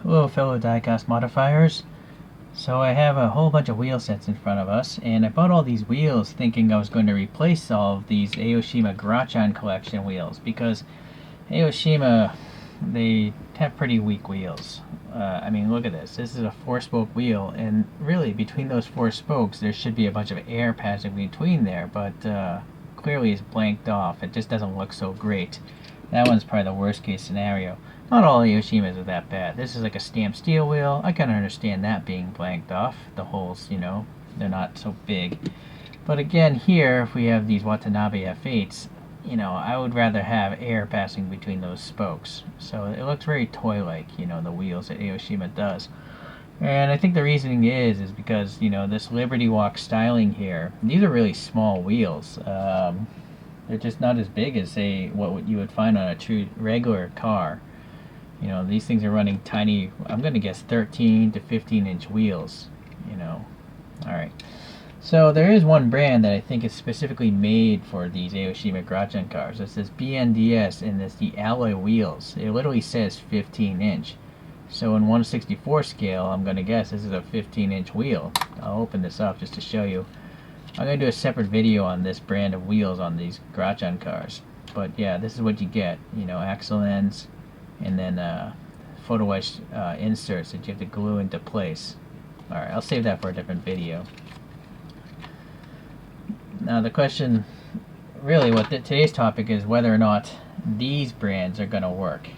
Hello fellow diecast modifiers. So I have a whole bunch of wheel sets in front of us, and I bought all these wheels thinking I was going to replace all of these Aoshima Grachan Collection wheels, because Aoshima, they have pretty weak wheels. I mean, look at this. This is a 4-spoke wheel, and really between those 4 spokes there should be a bunch of air passing between there, but clearly it's blanked off. It just doesn't look so great. That one's probably the worst case scenario. Not all Aoshimas are that bad. This is like a stamped steel wheel. I can understand that being blanked off. The holes, you know, they're not so big. But again, here, if we have these Watanabe F8s, you know, I would rather have air passing between those spokes. So it looks very toy-like, you know, the wheels that Aoshima does. And I think the reasoning is because, you know, this Liberty Walk styling here, these are really small wheels. They're just not as big as, say, what you would find on a true regular car. You know, these things are running tiny, I'm going to guess 13 to 15 inch wheels, you know. Alright. So there is one brand that I think is specifically made for these Aoshima Grachan cars. It says BNDS, and it's the alloy wheels. It literally says 15 inch. So in 1/64 scale, I'm going to guess this is a 15 inch wheel. I'll open this up just to show you. I'm going to do a separate video on this brand of wheels on these Grachan cars. But yeah, this is what you get. You know, axle ends, and then photo etch inserts that you have to glue into place. Alright, I'll save that for a different video. Now the question, really what today's topic is whether or not these brands are going to work.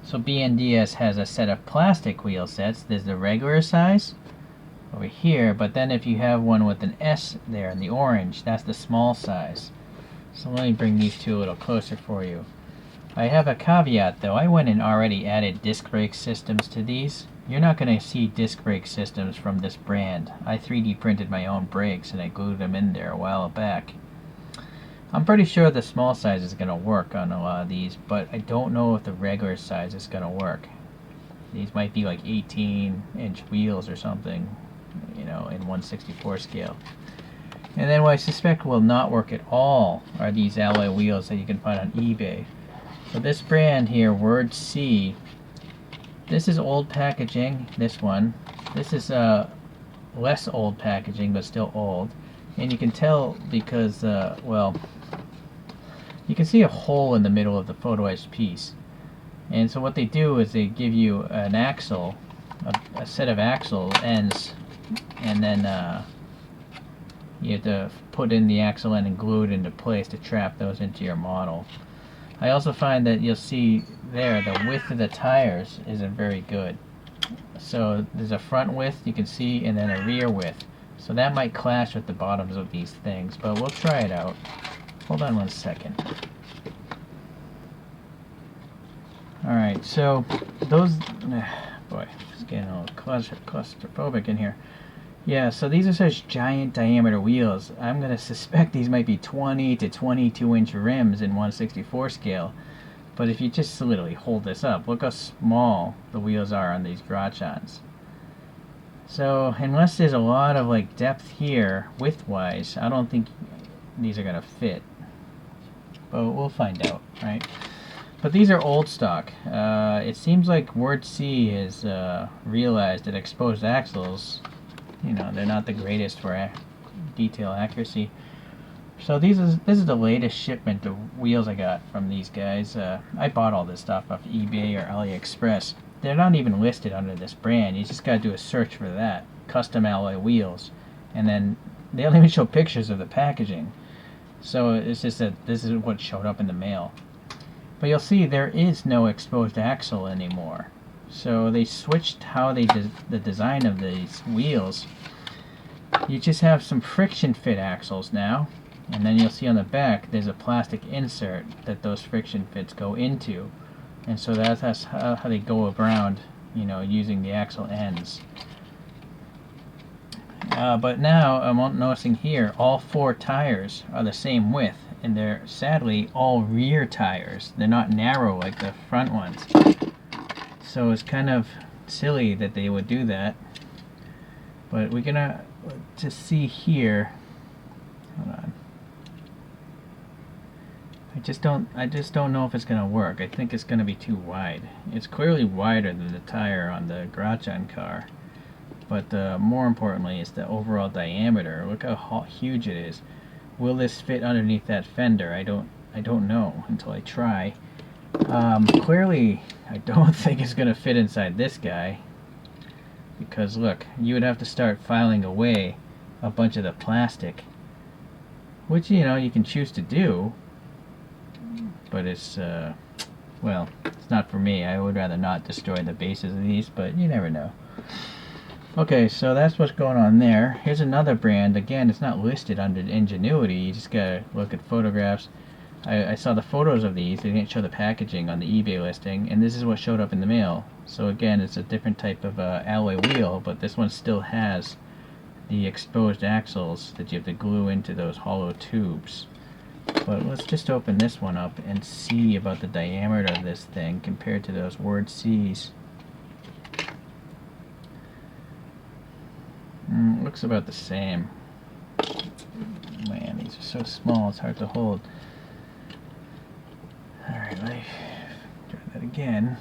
So BNDS has a set of plastic wheel sets. There's the regular size over here, but then if you have one with an S there in the orange, that's the small size. So let me bring these two a little closer for you. I have a caveat though. I went and already added disc brake systems to these. You're not going to see disc brake systems from this brand. I 3D printed my own brakes and I glued them in there a while back. I'm pretty sure the small size is going to work on a lot of these, but I don't know if the regular size is going to work. These might be like 18 inch wheels or something, you know, in 1/64 scale. And then what I suspect will not work at all are these alloy wheels that you can find on eBay. So this brand here, Word C, this is old packaging, this one. This is less old packaging, but still old. And you can tell because, well, you can see a hole in the middle of the photo etched piece. And so what they do is they give you an axle, a set of axle ends, and then you have to put in the axle end and glue it into place to trap those into your model. I also find that you'll see there the width of the tires isn't very good. So there's a front width you can see, and then a rear width. So that might clash with the bottoms of these things, but we'll try it out. Hold on one second. Alright, so those, boy, it's getting a little claustrophobic in here. Yeah, so these are such giant diameter wheels. I'm going to suspect these might be 20 to 22 inch rims in 1/64 scale. But if you just literally hold this up, look how small the wheels are on these Grachans. So unless there's a lot of like depth here, width-wise, I don't think these are going to fit. But we'll find out, right? But these are old stock. It seems like Word C has realized that exposed axles, you know, they're not the greatest for detail accuracy. So this is the latest shipment of wheels I got from these guys. I bought all this stuff off eBay or AliExpress. They're not even listed under this brand. You just gotta do a search for that. Custom alloy wheels. And then they don't even show pictures of the packaging. So it's just that this is what showed up in the mail. But you'll see there is no exposed axle anymore. So they switched how they the design of these wheels. You just have some friction fit axles now, and then you'll see on the back there's a plastic insert that those friction fits go into, and so that's how they go around, you know, using the axle ends. But now I'm noticing here all 4 tires are the same width, and they're sadly all rear tires. They're not narrow like the front ones. So it's kind of silly that they would do that. But we're gonna just see here. Hold on. I just don't know if it's gonna work. I think it's gonna be too wide. It's clearly wider than the tire on the Grachan car, but more importantly is the overall diameter. Look how huge it is. Will this fit underneath that fender? I don't know until I try. Clearly I don't think it's gonna fit inside this guy, because look, you would have to start filing away a bunch of the plastic, which, you know, you can choose to do, but it's well, it's not for me. I would rather not destroy the bases of these, but you never know. Okay, so that's what's going on there. Here's another brand. Again, it's not listed under Ingenuity. You just gotta look at photographs. I saw the photos of these. They didn't show the packaging on the eBay listing, and this is what showed up in the mail. So again, it's a different type of alloy wheel, but this one still has the exposed axles that you have to glue into those hollow tubes. But let's just open this one up and see about the diameter of this thing compared to those Word Cs. Looks about the same. Man, these are so small, it's hard to hold. Alright, let me try that again.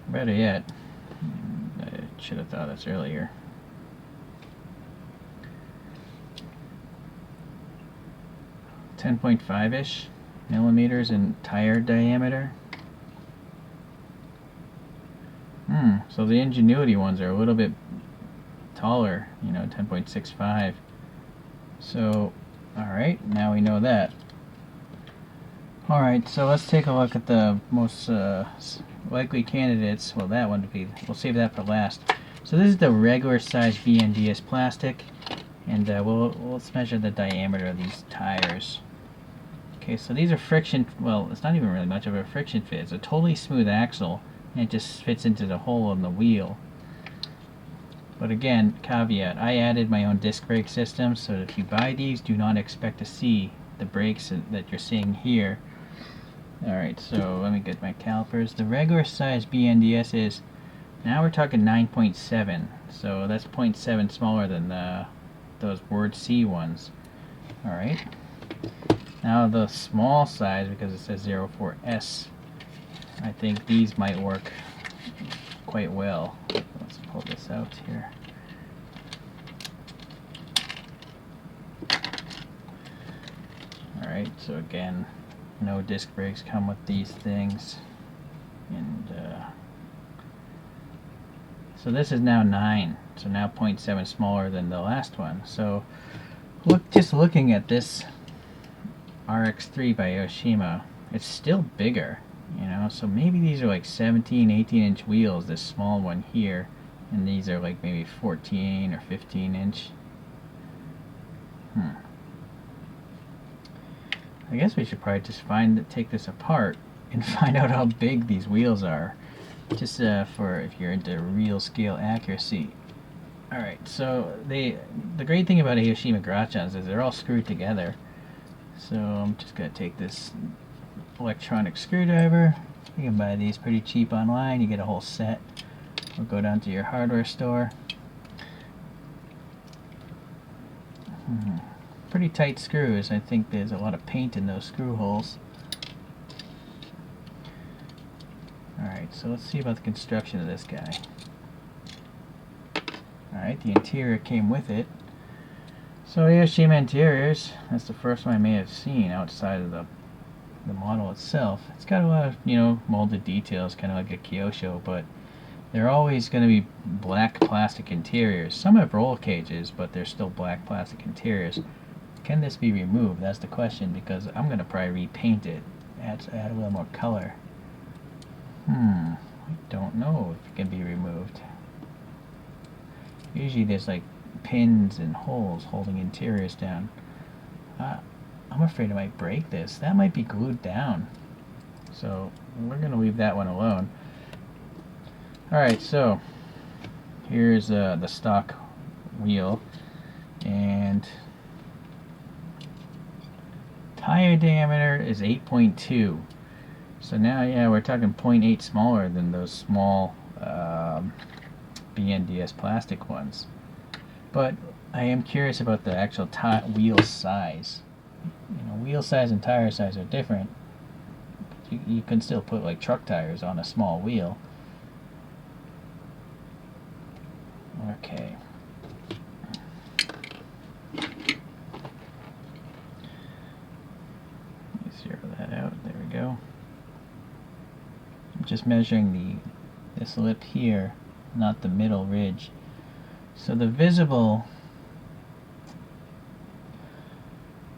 Better yet, I should have thought of this earlier. .5-ish millimeters in tire diameter. So the Ingenuity ones are a little bit taller, you know, 10.65. So, alright, now we know that. Alright, so let's take a look at the most likely candidates. Well, that one we'll save that for last. So this is the regular size BNDS plastic, and let's measure the diameter of these tires. Okay, so these are friction, well, it's not even really much of a friction fit. It's a totally smooth axle, and it just fits into the hole in the wheel. But again, caveat, I added my own disc brake system, so if you buy these, do not expect to see the brakes that you're seeing here. Alright, so let me get my calipers. The regular size BNDS is, now we're talking 9.7, so that's 0.7 smaller than those Word C ones. Alright, now the small size, because it says 04S, I think these might work quite well. Let's pull this out here. Alright, so again, no disc brakes come with these things. And so this is now 9, so now 0.7 smaller than the last one. So just looking at this RX3 by Aoshima, it's still bigger. You know, so maybe these are like 17, 18-inch wheels, this small one here, and these are like maybe 14 or 15-inch. I guess we should probably just take this apart and find out how big these wheels are, just for if you're into real scale accuracy. Alright, so the great thing about Aoshima Grachans is they're all screwed together. So I'm just going to take this electronic screwdriver. You can buy these pretty cheap online. You get a whole set. Or go down to your hardware store. Pretty tight screws. I think there's a lot of paint in those screw holes. Alright, so let's see about the construction of this guy. Alright, the interior came with it. So Aoshima interiors, that's the first one I may have seen outside of the model itself. It's got a lot of, you know, molded details, kind of like a Kyosho, but they're always going to be black plastic interiors. Some have roll cages, but they're still black plastic interiors. Can this be removed? That's the question, because I'm going to probably repaint it, add a little more color. I don't know if it can be removed. Usually there's like pins and holes holding interiors down. I'm afraid I might break this. That might be glued down. So we're going to leave that one alone. Alright, so here's the stock wheel, and tire diameter is 8.2. So now, yeah, we're talking 0.8 smaller than those small BNDS plastic ones. But I am curious about the actual wheel size. You know, wheel size and tire size are different. You can still put like truck tires on a small wheel. Okay. Let me zero that out. There we go. I'm just measuring this lip here, not the middle ridge. So the visible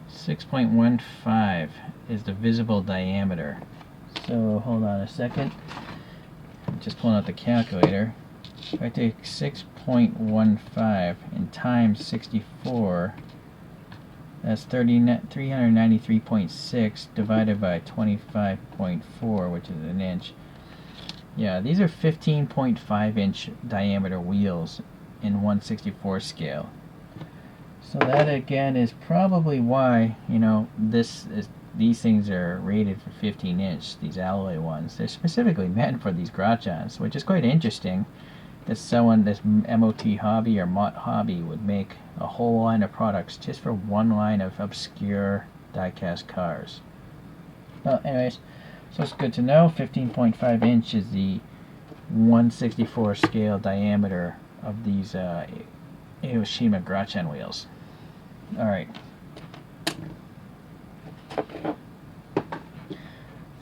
6.15 is the visible diameter. So hold on a second. I'm just pulling out the calculator. If I take 6.15 and times 64, that's 393.6 divided by 25.4, which is an inch. Yeah, these are 15.5 inch diameter wheels in 1/64 scale. So that again is probably why, you know, these things are rated for 15 inch, these alloy ones. They're specifically meant for these Grachans, which is quite interesting that someone, this MOT hobby or Mott hobby, would make a whole line of products just for one line of obscure die-cast cars. Well, anyways, so it's good to know 15.5 inch is the 1/64 scale diameter of these Aoshima Grachan wheels. Alright.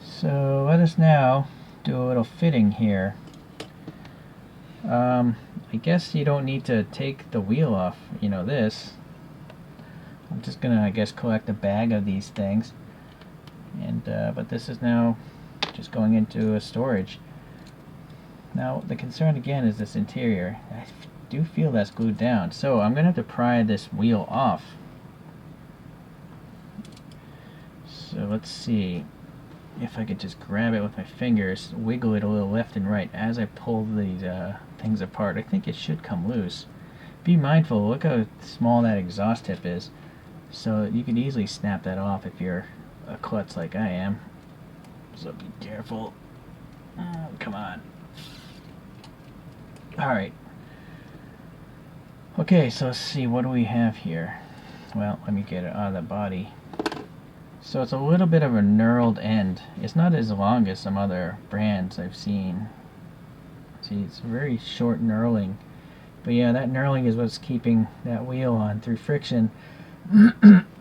So let us now do a little fitting here. I guess you don't need to take the wheel off, you know, this. I'm just gonna, I guess, collect a bag of these things. And but this is now just going into a storage. Now the concern again is this interior. I do feel that's glued down, so I'm gonna have to pry this wheel off. So let's see if I could just grab it with my fingers, wiggle it a little left and right as I pull these things apart. I think it should come loose. Be mindful, look how small that exhaust tip is. So you could easily snap that off if you're a klutz like I am. So be careful. Oh, come on. Alright. Okay, so let's see, what do we have here? Well, let me get it out of the body. So it's a little bit of a knurled end. It's not as long as some other brands I've seen. See, it's very short knurling. But yeah, that knurling is what's keeping that wheel on through friction.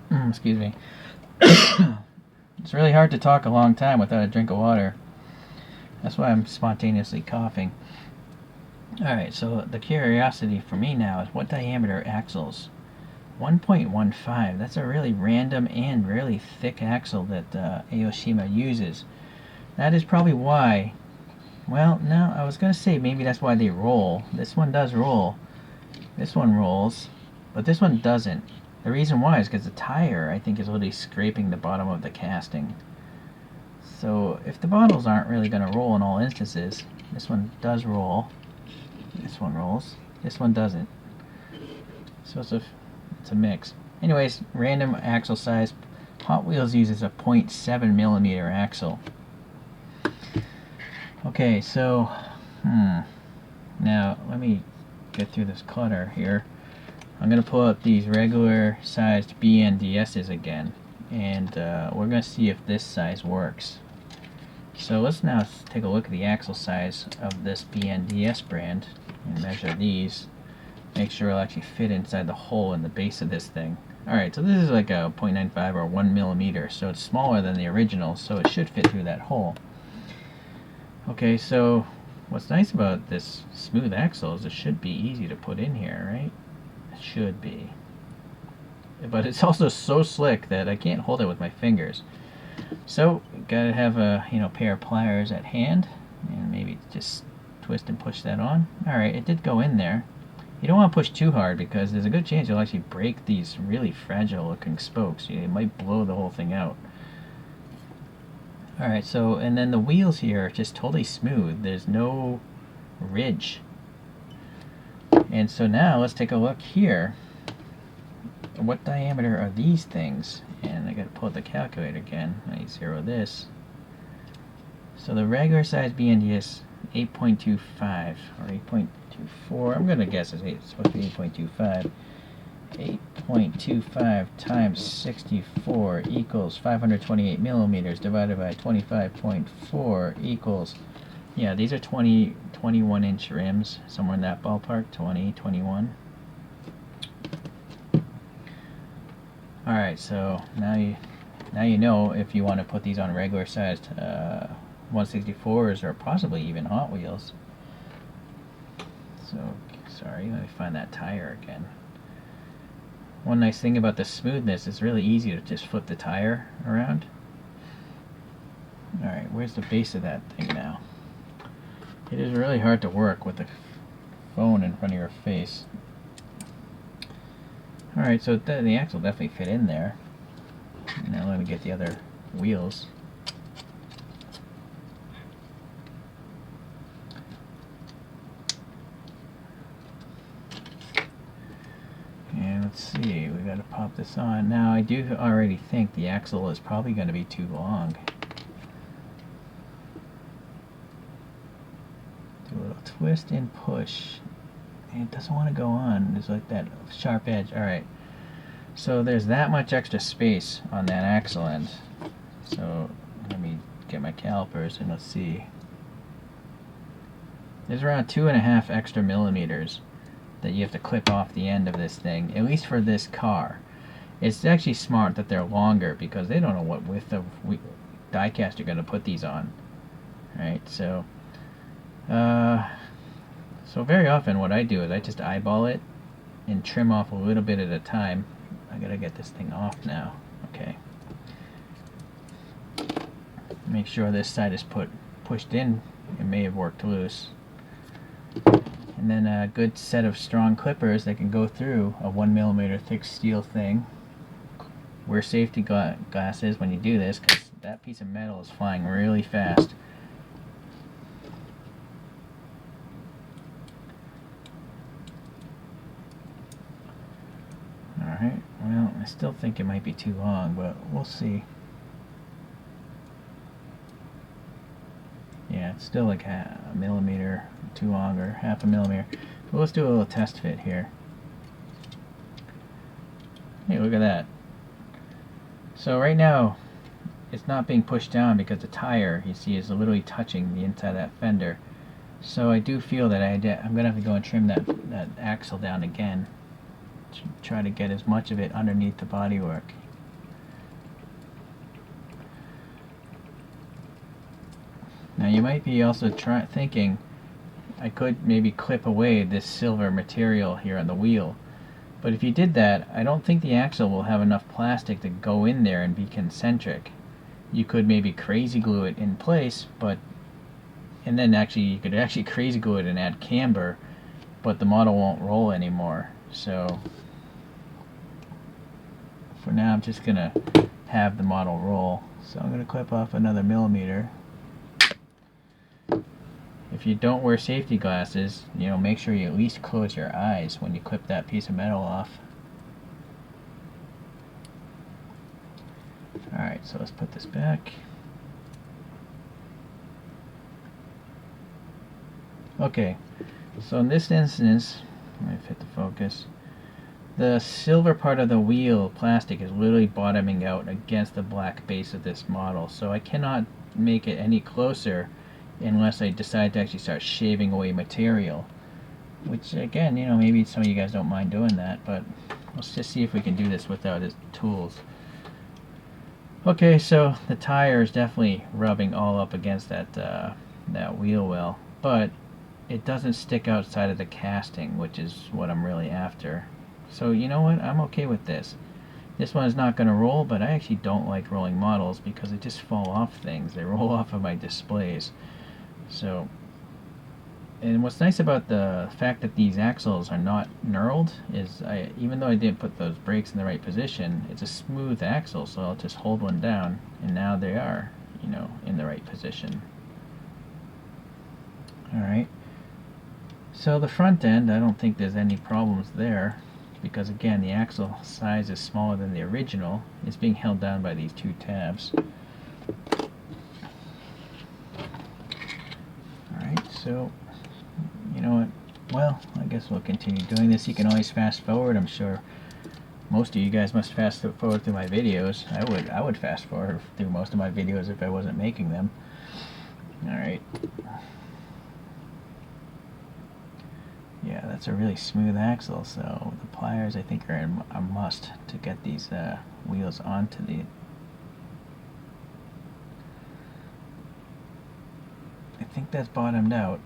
Excuse me. It's really hard to talk a long time without a drink of water. That's why I'm spontaneously coughing. Alright, so the curiosity for me now is what diameter axles? 1.15. That's a really random and really thick axle that Aoshima uses. That is probably why. Well, no, I was going to say maybe that's why they roll. This one does roll. This one rolls, but this one doesn't. The reason why is because the tire, I think, is literally scraping the bottom of the casting. So if the bottles aren't really going to roll in all instances, this one does roll. This one rolls. This one doesn't. So it's a mix. Anyways, random axle size. Hot Wheels uses a 0.7 millimeter axle. Okay, so now let me get through this clutter here. I'm gonna pull out these regular sized BNDSs again, and we're gonna see if this size works. So let's now take a look at the axle size of this BNDS brand and measure these. Make sure it'll actually fit inside the hole in the base of this thing. Alright, so this is like a 0.95 or 1 millimeter, so it's smaller than the original, so it should fit through that hole. Okay, so what's nice about this smooth axle is it should be easy to put in here, right? It should be. But it's also so slick that I can't hold it with my fingers. So, gotta have a pair of pliers at hand, and maybe just twist and push that on. Alright, it did go in there. You don't want to push too hard because there's a good chance you'll actually break these really fragile looking spokes. It might blow the whole thing out. Alright, so, and then the wheels here are just totally smooth. There's no ridge. And so now let's take a look here. What diameter are these things? And I gotta pull out the calculator again. I zero this. So the regular size BNDS 8.25 or 8.24. I'm gonna guess it's supposed to be 8.25. 8.25 times 64 equals 528 millimeters divided by 25.4 equals, yeah, these are 21 inch rims, somewhere in that ballpark, 20, 21. Alright, so now you know if you want to put these on regular sized 164s or possibly even Hot Wheels. So, sorry, let me find that tire again. One nice thing about the smoothness, it's really easy to just flip the tire around. Alright, where's the base of that thing now? It is really hard to work with the phone in front of your face. Alright, so the axle definitely fit in there. Now let me get the other wheels. And let's see, we gotta pop this on. Now I do already think the axle is probably going to be too long. Do a little twist and push. And it doesn't want to go on. There's like that sharp edge. Alright. So there's that much extra space on that axle end. So let me get my calipers and let's see. There's around 2.5 extra millimeters that you have to clip off the end of this thing, at least for this car. It's actually smart that they're longer because they don't know what width of die-cast you're going to put these on. Right, so very often what I do is I just eyeball it and trim off a little bit at a time. I gotta get this thing off now. Okay. Make sure this side is pushed in. It may have worked loose. And then a good set of strong clippers that can go through a 1mm thick steel thing. Wear safety glasses when you do this because that piece of metal is flying really fast. Alright, well, I still think it might be too long, but we'll see. Yeah, it's still like a millimeter too long, or 0.5 millimeter. But let's do a little test fit here. Hey, look at that. So right now, it's not being pushed down because the tire, you see, is literally touching the inside of that fender. So I do feel that I'm going to have to go and trim that axle down again. Try to get as much of it underneath the bodywork. Now you might be also thinking I could maybe clip away this silver material here on the wheel, but if you did that, I don't think the axle will have enough plastic to go in there and be concentric. You could maybe crazy glue it in place, and then you could actually crazy glue it and add camber, but the model won't roll anymore. So for now I'm just gonna have the model roll. So I'm gonna clip off another millimeter. If you don't wear safety glasses, make sure you at least close your eyes when you clip that piece of metal off. Alright, so let's put this back. Okay, so in this instance, let me fit the focus. The silver part of the wheel plastic is literally bottoming out against the black base of this model, so I cannot make it any closer unless I decide to actually start shaving away material. Which again, maybe some of you guys don't mind doing that, but let's just see if we can do this without his tools. Okay, so the tire is definitely rubbing all up against that wheel well, but it doesn't stick outside of the casting, which is what I'm really after. So you know what, I'm okay with this. This one is not going to roll, but I actually don't like rolling models because they just fall off things. They roll off of my displays. So, and what's nice about the fact that these axles are not knurled is, even though I didn't put those brakes in the right position, it's a smooth axle, so I'll just hold one down, and now they are, in the right position. Alright, so the front end, I don't think there's any problems there, because again, the axle size is smaller than the original. It's being held down by these two tabs. So, you know what, well, I guess we'll continue doing this. You can always fast forward, I'm sure Most of you guys must fast forward through my videos. I would fast forward through most of my videos if I wasn't making them. Alright. Yeah, that's a really smooth axle, so the pliers I think are a must to get these wheels onto the... I think that's bottomed out.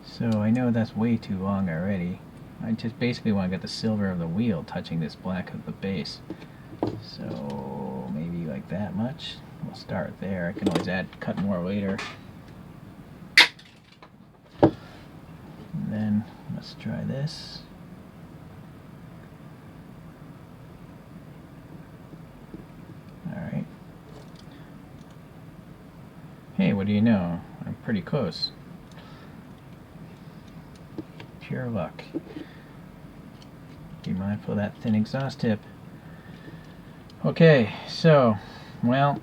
So I know that's way too long already. I just basically want to get the silver of the wheel touching this black of the base. So maybe like that much. We'll start there. I can always cut more later. And then let's try this. Alright. Hey, what do you know? I'm pretty close. Pure luck. Be mindful of that thin exhaust tip. Okay, so, well,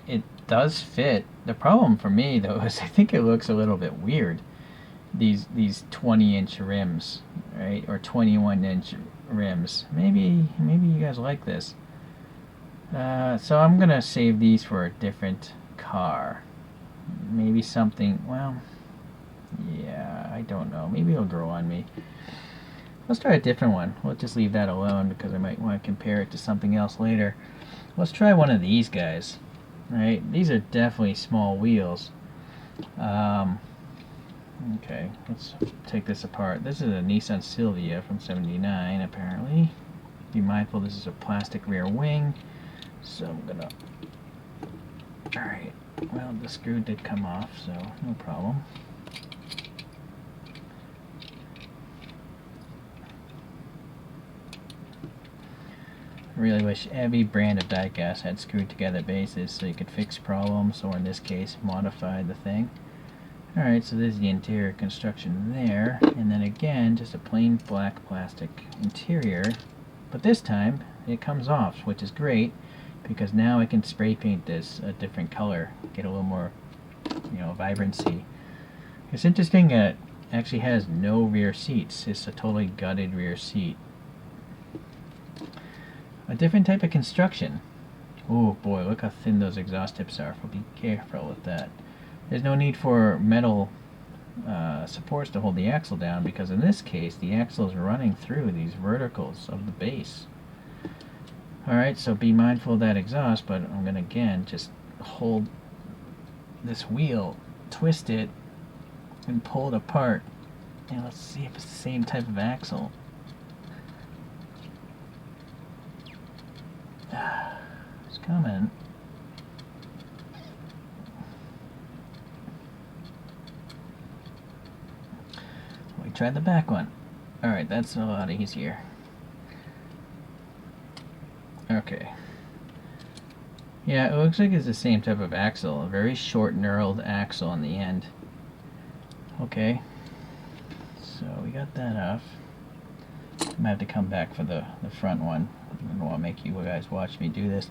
it does fit. The problem for me, though, is I think it looks a little bit weird. These 20-inch rims, right, or 21-inch rims. Maybe you guys like this. So I'm gonna save these for a different car. Maybe something. Well, yeah, I don't know. Maybe it'll grow on me. Let's try a different one. We'll just leave that alone because I might want to compare it to something else later. Let's try one of these guys. Right? These are definitely small wheels. Okay, let's take this apart. This is a Nissan Silvia from '79, apparently. Be mindful this is a plastic rear wing. So I'm gonna... Alright, well, the screw did come off, so no problem. I really wish every brand of diecast had screwed together bases so you could fix problems, or in this case, modify the thing. Alright, so this is the interior construction there, and then again, just a plain black plastic interior, but this time it comes off, which is great, because now I can spray paint this a different color, get a little more, vibrancy. It's interesting that it actually has no rear seats. It's a totally gutted rear seat. A different type of construction. Oh boy, look how thin those exhaust tips are. So be careful with that. There's no need for metal supports to hold the axle down, because in this case the axle is running through these verticals of the base. Alright, so be mindful of that exhaust, but I'm going to again just hold this wheel, twist it, and pull it apart. And let's see if it's the same type of axle. It's coming. We tried the back one. Alright, that's a lot easier. Okay. Yeah, it looks like it's the same type of axle. A very short knurled axle on the end. Okay. So we got that off. I might have to come back for the front one. I don't want to make you guys watch me do this.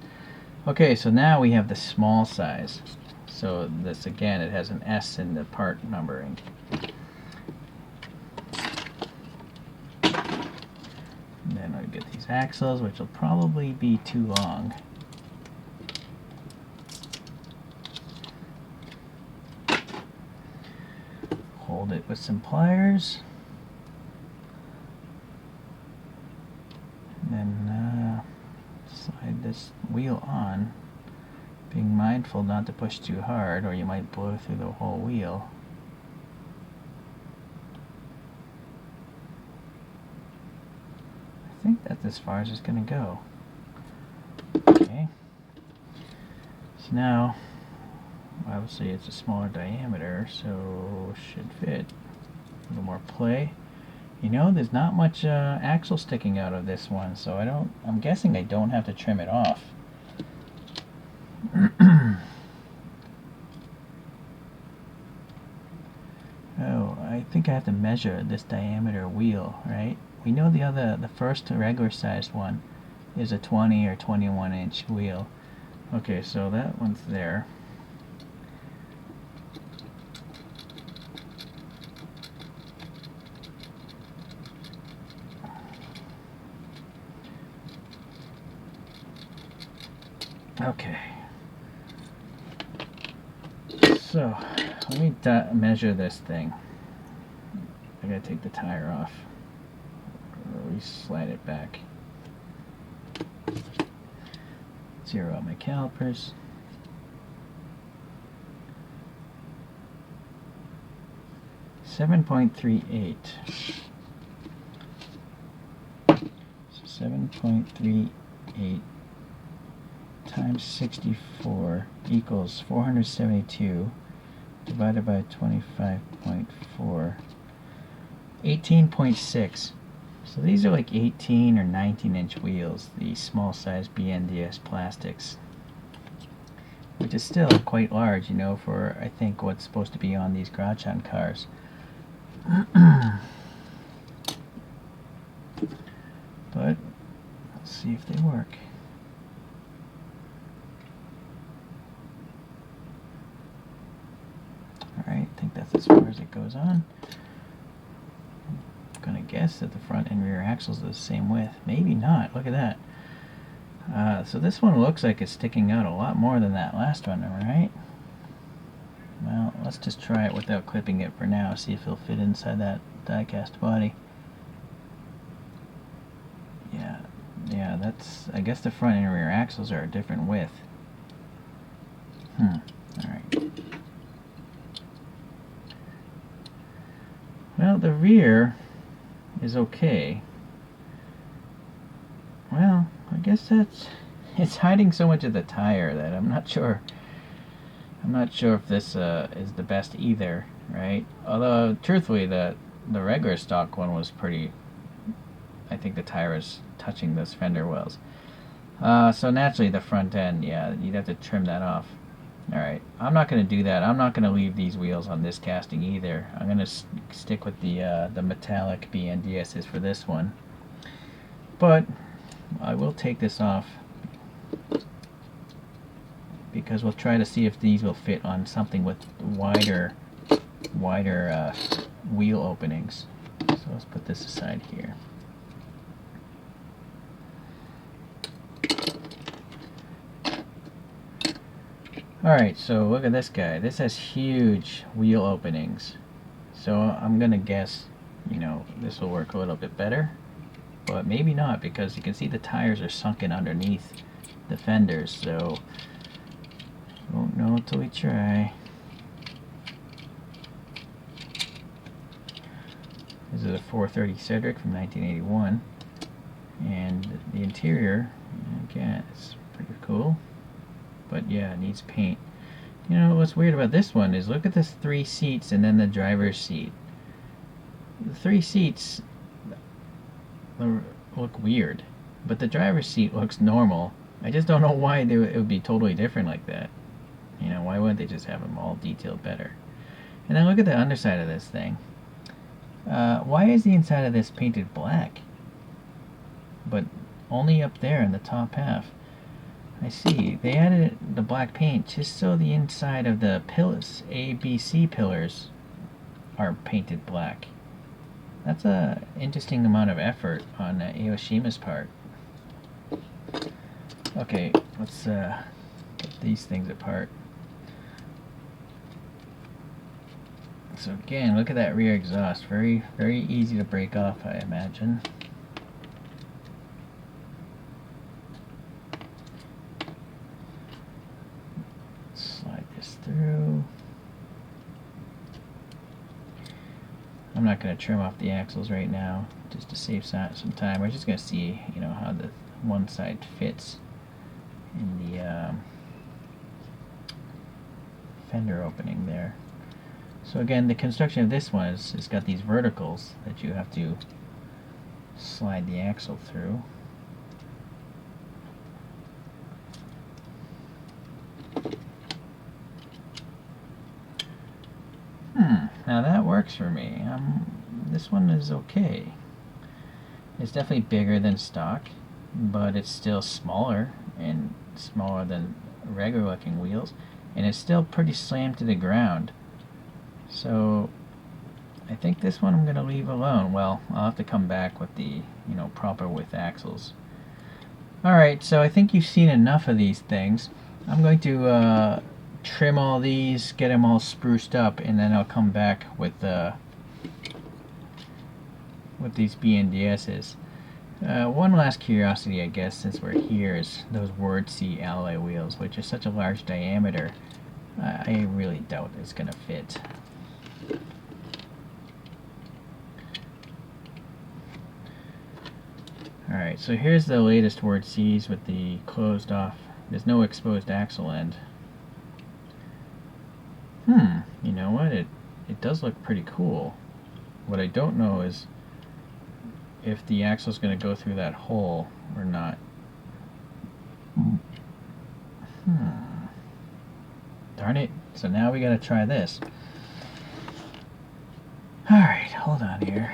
Okay, so now we have the small size. So this, again, it has an S in the part numbering. And then I get these axles, which will probably be too long. Hold it with some pliers. And then slide this wheel on, being mindful not to push too hard or you might blow through the whole wheel. I think that's as far as it's going to go. Okay. So now, obviously it's a smaller diameter, so should fit. A little more play. You know, there's not much axle sticking out of this one, so I'm guessing I don't have to trim it off. Oh, I think I have to measure this diameter wheel, right? We know the first regular sized one is a 20 or 21 inch wheel. Okay, so that one's there. Okay. So, let me measure this thing. I gotta take the tire off. Or re-slide it back. Zero out my calipers. .38. So 7.38 times 64 equals 472 divided by 25.4. 18.6. So these are like 18 or 19-inch wheels, the small size BNDS plastics, which is still quite large, you know, for I think what's supposed to be on these Grachan cars. But let's see if they work. Alright, I think that's as far as it goes on. I'm gonna guess that the front and rear axles are the same width. Maybe not. Look at that. So this one looks like it's sticking out a lot more than that last one, alright? Well, let's just try it without clipping it for now, see if it'll fit inside that die-cast body. Yeah, that's, I guess the front and rear axles are a different width. Alright. Well, the rear is okay. Well, I guess it's hiding so much of the tire that I'm not sure if this is the best either, right? Although, truthfully, the regular stock one was pretty, I think the tire is touching those fender wells. So naturally the front end, yeah, you'd have to trim that off. Alright, I'm not going to do that. I'm not going to leave these wheels on this casting either. I'm going to stick with the metallic BNDSs for this one. But I will take this off because we'll try to see if these will fit on something with wider wheel openings. So let's put this aside here. Alright, so look at this guy. This has huge wheel openings. So I'm gonna guess, you know, this will work a little bit better. But maybe not, because you can see the tires are sunken underneath the fenders, so won't know until we try. This is a 430 Cedric from 1981. And the interior, again, it's pretty cool. But yeah, it needs paint. You know, what's weird about this one is look at the 3 seats and then the driver's seat. The 3 seats look weird, but the driver's seat looks normal. I just don't know why it would be totally different like that. You know, why wouldn't they just have them all detailed better? And then look at the underside of this thing. Why is the inside of this painted black? But only up there in the top half. I see. They added the black paint just so the inside of the pillars, A, B, C pillars, are painted black. That's a interesting amount of effort on Aoshima's part. Okay, let's put these things apart. So again, look at that rear exhaust. Very, very easy to break off, I imagine. Slide this through. I'm not going to trim off the axles right now, just to save some time. We're just going to see, you know, how the one side fits in the fender opening there. So again, the construction of this one is it's got these verticals that you have to slide the axle through. Now that works for me. This one is okay. It's definitely bigger than stock, but it's still smaller and smaller than regular looking wheels, and it's still pretty slammed to the ground. So I think this one I'm going to leave alone. Well, I'll have to come back with the, you know, proper width axles. Alright, so I think you've seen enough of these things. I'm going to trim all these, get them all spruced up, and then I'll come back with these BNDSs. One last curiosity, I guess, since we're here, is those Word C alloy wheels, which are such a large diameter. I really doubt it's going to fit. Alright, so here's the latest Word C's with the closed off. There's no exposed axle end. You know what? It does look pretty cool. What I don't know is if the axle's going to go through that hole or not. Darn it. So now we got to try this. Alright, hold on here.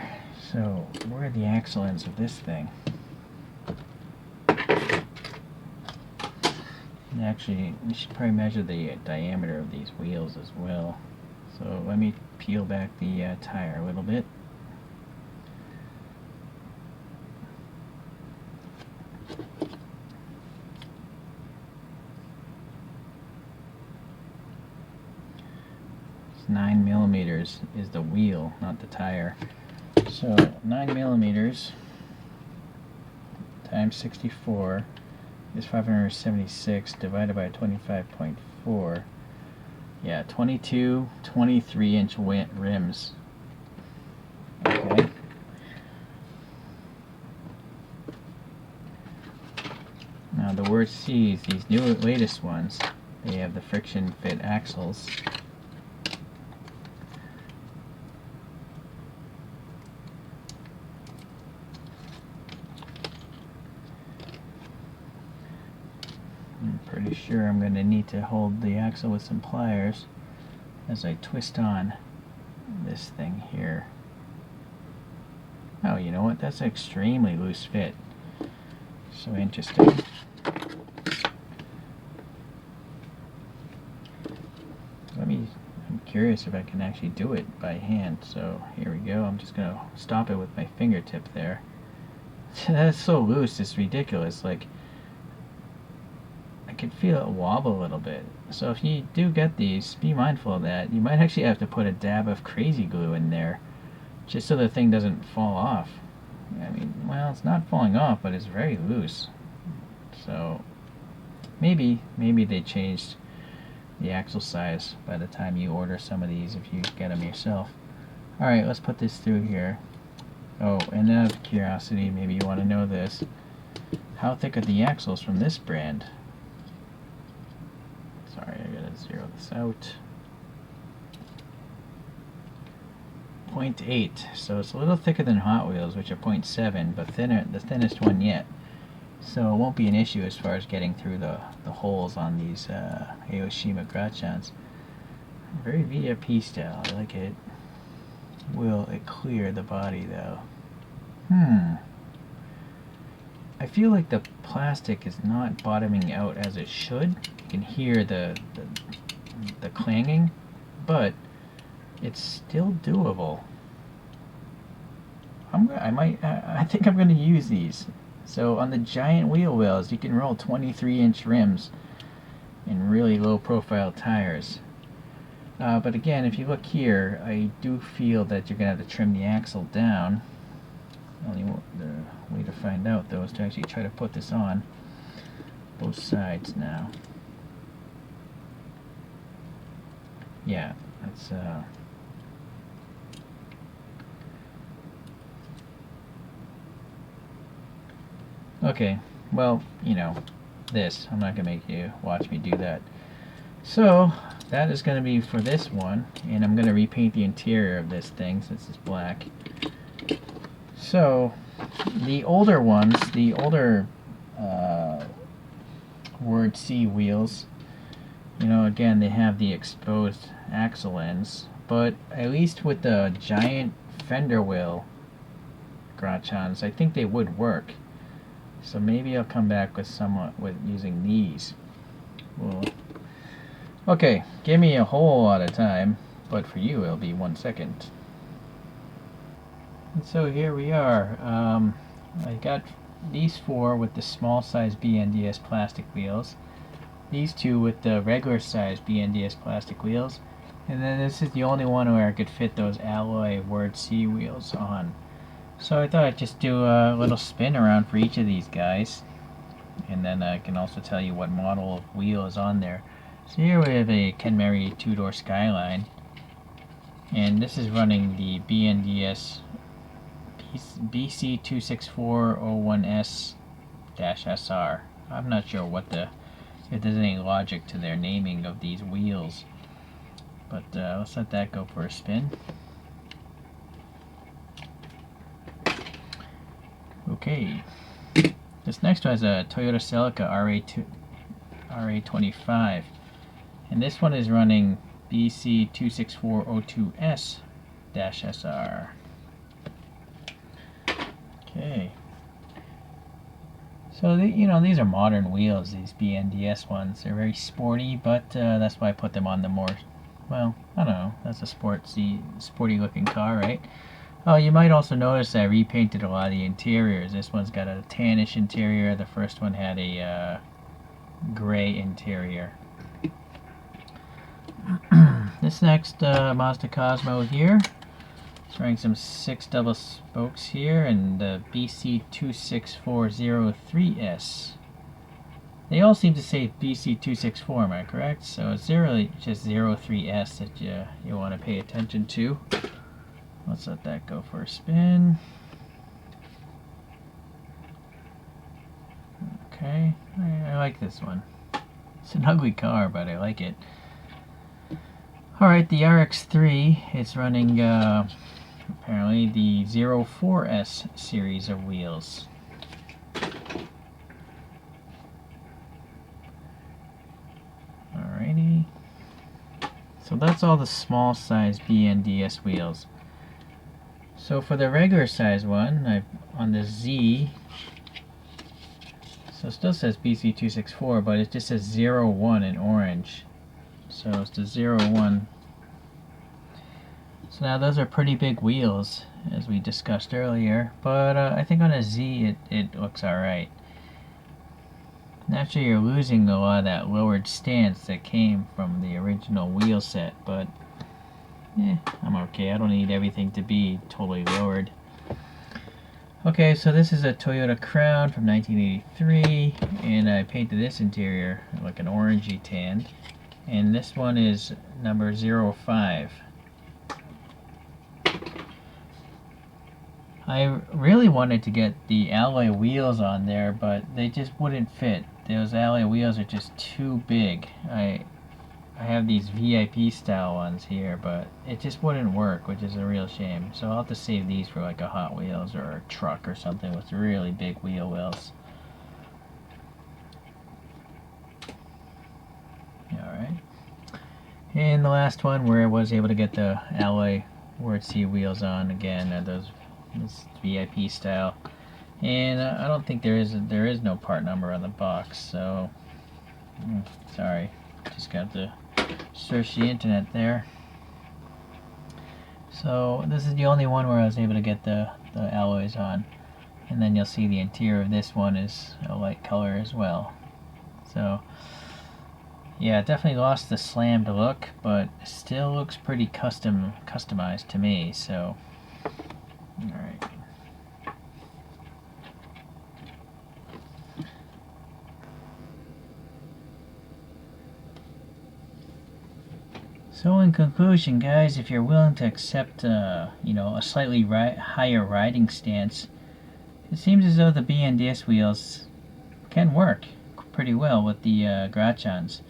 So, where are the axle ends of this thing? Actually, we should probably measure the diameter of these wheels as well. So let me peel back the tire a little bit. It's 9 millimeters is the wheel, not the tire. So 9 millimeters times 64 is 576 divided by 25.4. Yeah, 22, 23-inch rims. Okay. Now the Word C's, these new latest ones, they have the friction fit axles. I'm pretty sure I'm going to need to hold the axle with some pliers as I twist on this thing here. Oh, you know what? That's an extremely loose fit. So interesting. I'm curious if I can actually do it by hand. So here we go. I'm just going to stop it with my fingertip there. That's so loose, it's ridiculous. Like, I could feel it wobble a little bit. So if you do get these, be mindful of that. You might actually have to put a dab of crazy glue in there just so the thing doesn't fall off. I mean, well, it's not falling off, but it's very loose. So maybe they changed the axle size by the time you order some of these if you get them yourself. Alright, let's put this through here. Oh, and out of curiosity, maybe you want to know this. How thick are the axles from this brand? Sorry, I gotta zero this out. 0.8, so it's a little thicker than Hot Wheels, which are 0.7, but the thinnest one yet. So it won't be an issue as far as getting through the holes on these Aoshima Grachans. Very VIP style, I like it. Will it clear the body though? I feel like the plastic is not bottoming out as it should. You can hear the clanging, but it's still doable. I think I'm going to use these. So on the giant wheel wells, you can roll 23-inch rims in really low-profile tires. But again, if you look here, I do feel that you're going to have to trim the axle down. The way to find out, though, is to actually try to put this on both sides now. Yeah, that's okay, well, you know, this. I'm not going to make you watch me do that. So, that is going to be for this one, and I'm going to repaint the interior of this thing since it's black. So, the older ones, the older Word C wheels, you know, again, they have the exposed axle ends, but at least with the giant fender wheel Grachans, I think they would work. So maybe I'll come back with using these. Well, okay, give me a whole lot of time, but for you it'll be 1 second. And so here we are. I got these four with the small size BNDS plastic wheels, these two with the regular size BNDS plastic wheels, and then this is the only one where I could fit those alloy Word C wheels on. So I thought I'd just do a little spin around for each of these guys, and then I can also tell you what model of wheel is on there. So here we have a Ken Mary two-door Skyline, and this is running the BNDS BC26401S-SR. I'm not sure if there's any logic to their naming of these wheels, but let's let that go for a spin. Okay, this next one is a Toyota Celica RA25, and this one is running BC26402S-SR. Okay, so these are modern wheels, these BNDS ones. They're very sporty, but that's why I put them on the more, well, I don't know, that's a sporty looking car, right? Oh, you might also notice I repainted a lot of the interiors. This one's got a tannish interior. The first one had a gray interior. This next Mazda Cosmo here, it's running some 6 double spokes here, and the BC26403S. They all seem to say BC264, am I correct? So it's really just 03S that you want to pay attention to. Let's let that go for a spin. Okay, I like this one. It's an ugly car, but I like it. Alright, the RX-3, it's running apparently the 04S series of wheels. Alrighty. So that's all the small size BNDS wheels. So for the regular size one, on the Z, so it still says BC264, but it just says 01 in orange. So it's the 01. So now those are pretty big wheels, as we discussed earlier, but I think on a Z it looks alright. Naturally you're losing a lot of that lowered stance that came from the original wheel set, but I'm okay. I don't need everything to be totally lowered. Okay, so this is a Toyota Crown from 1983, and I painted this interior like an orangey tan, and this one is number 05. I really wanted to get the alloy wheels on there, but they just wouldn't fit. Those alloy wheels are just too big. I have these VIP style ones here, but it just wouldn't work, which is a real shame. So I'll have to save these for like a Hot Wheels or a truck or something with really big wheel wells. Alright. And the last one where I was able to get the alloy Word C wheels on again are those VIP style. And I don't think there is no part number on the box, so sorry. Just got to search the internet there. So this is the only one where I was able to get the alloys on, and then you'll see the interior of this one is a light color as well. So yeah, it definitely lost the slammed look, but still looks pretty customized to me. So alright. So in conclusion, guys, if you're willing to accept, a slightly higher riding stance, it seems as though the BNDS wheels can work pretty well with the Grachans.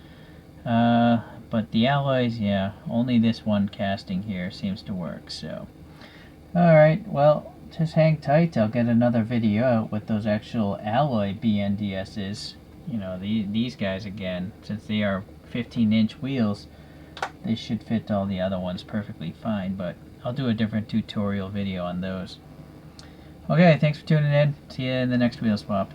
But the alloys, yeah, only this one casting here seems to work. So, alright, well, just hang tight. I'll get another video out with those actual alloy BNDSs. These guys again, since they are 15-inch wheels, they should fit all the other ones perfectly fine, but I'll do a different tutorial video on those. Okay, thanks for tuning in. See you in the next wheel swap.